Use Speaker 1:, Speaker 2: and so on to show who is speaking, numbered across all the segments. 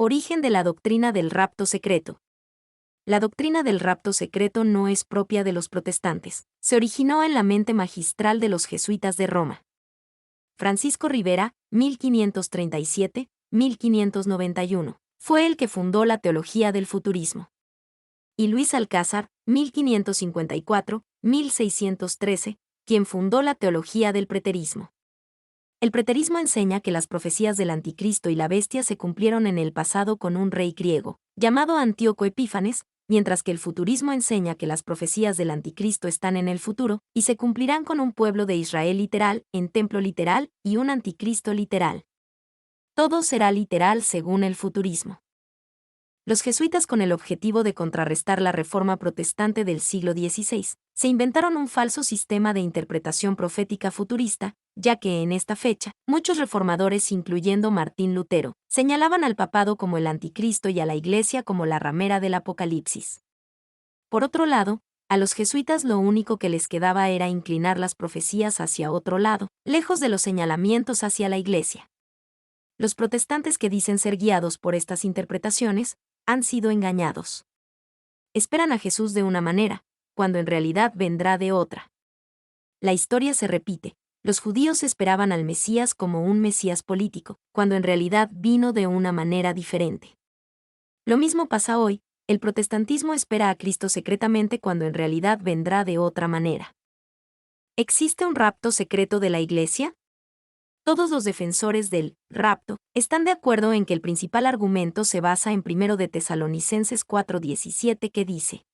Speaker 1: Origen de la doctrina del rapto secreto. La doctrina del rapto secreto no es propia de los protestantes. Se originó en la mente magistral de los jesuitas de Roma. Francisco Rivera, 1537-1591, fue el que fundó la teología del futurismo. Y Luis Alcázar, 1554-1613, quien fundó la teología del preterismo. El preterismo enseña que las profecías del anticristo y la bestia se cumplieron en el pasado con un rey griego, llamado Antíoco Epífanes, mientras que el futurismo enseña que las profecías del anticristo están en el futuro y se cumplirán con un pueblo de Israel literal, en templo literal y un anticristo literal. Todo será literal según el futurismo. Los jesuitas, con el objetivo de contrarrestar la reforma protestante del siglo XVI, se inventaron un falso sistema de interpretación profética futurista, ya que en esta fecha, muchos reformadores, incluyendo Martín Lutero, señalaban al papado como el anticristo y a la Iglesia como la ramera del Apocalipsis. Por otro lado, a los jesuitas lo único que les quedaba era inclinar las profecías hacia otro lado, lejos de los señalamientos hacia la Iglesia. Los protestantes que dicen ser guiados por estas interpretaciones, han sido engañados. Esperan a Jesús de una manera, cuando en realidad vendrá de otra. La historia se repite. Los judíos esperaban al Mesías como un Mesías político, cuando en realidad vino de una manera diferente. Lo mismo pasa hoy, el protestantismo espera a Cristo secretamente cuando en realidad vendrá de otra manera. ¿Existe un rapto secreto de la Iglesia? Todos los defensores del rapto están de acuerdo en que el principal argumento se basa en 1 de Tesalonicenses 4:17, que dice: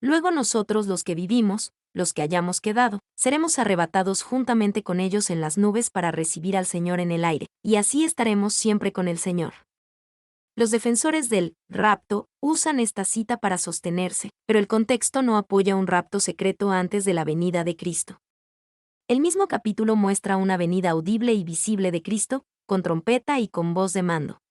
Speaker 1: Luego nosotros los que vivimos, los que hayamos quedado, seremos arrebatados juntamente con ellos en las nubes para recibir al Señor en el aire, y así estaremos siempre con el Señor. Los defensores del rapto usan esta cita para sostenerse, pero el contexto no apoya un rapto secreto antes de la venida de Cristo. El mismo capítulo muestra una venida audible y visible de Cristo, con trompeta y con voz de mando.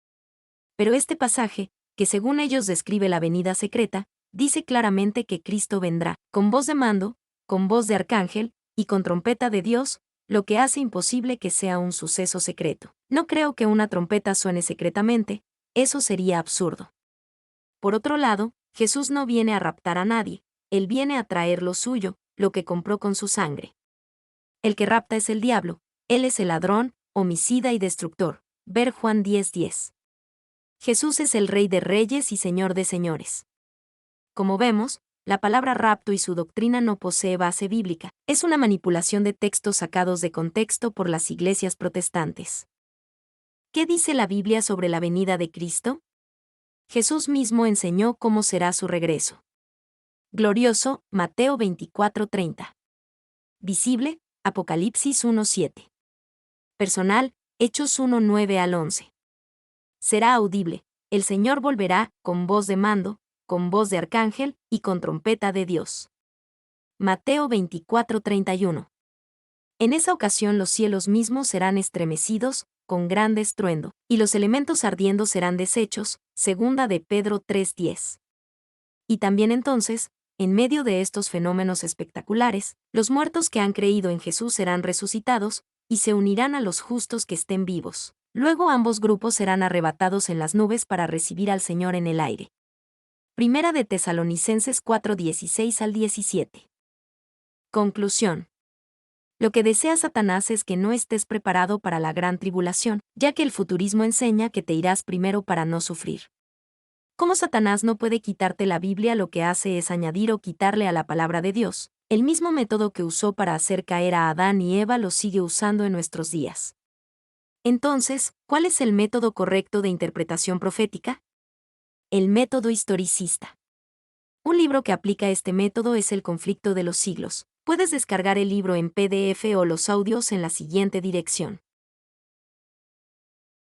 Speaker 1: Pero este pasaje, que según ellos describe la venida secreta, dice claramente que Cristo vendrá, con voz de mando, con voz de arcángel, y con trompeta de Dios, lo que hace imposible que sea un suceso secreto. No creo que una trompeta suene secretamente, eso sería absurdo. Por otro lado, Jesús no viene a raptar a nadie, Él viene a traer lo suyo, lo que compró con su sangre. El que rapta es el diablo, él es el ladrón, homicida y destructor. Ver Juan 10:10. Jesús es el Rey de Reyes y Señor de Señores. Como vemos, la palabra rapto y su doctrina no posee base bíblica, es una manipulación de textos sacados de contexto por las iglesias protestantes. ¿Qué dice la Biblia sobre la venida de Cristo? Jesús mismo enseñó cómo será su regreso. Glorioso, Mateo 24:30. Visible, Apocalipsis 1:7. Personal, Hechos 1:9 al 11. Será audible, el Señor volverá, con voz de mando, con voz de arcángel, y con trompeta de Dios. Mateo 24:31. En esa ocasión los cielos mismos serán estremecidos, con grande estruendo, y los elementos ardiendo serán deshechos, segunda de Pedro 3:10. Y también entonces, en medio de estos fenómenos espectaculares, los muertos que han creído en Jesús serán resucitados, y se unirán a los justos que estén vivos. Luego ambos grupos serán arrebatados en las nubes para recibir al Señor en el aire. Primera de Tesalonicenses 4:16 al 17. Conclusión. Lo que desea Satanás es que no estés preparado para la gran tribulación, ya que el futurismo enseña que te irás primero para no sufrir. Como Satanás no puede quitarte la Biblia, lo que hace es añadir o quitarle a la palabra de Dios. El mismo método que usó para hacer caer a Adán y Eva lo sigue usando en nuestros días. Entonces, ¿cuál es el método correcto de interpretación profética? El método historicista. Un libro que aplica este método es El conflicto de los siglos. Puedes descargar el libro en PDF o los audios en la siguiente dirección.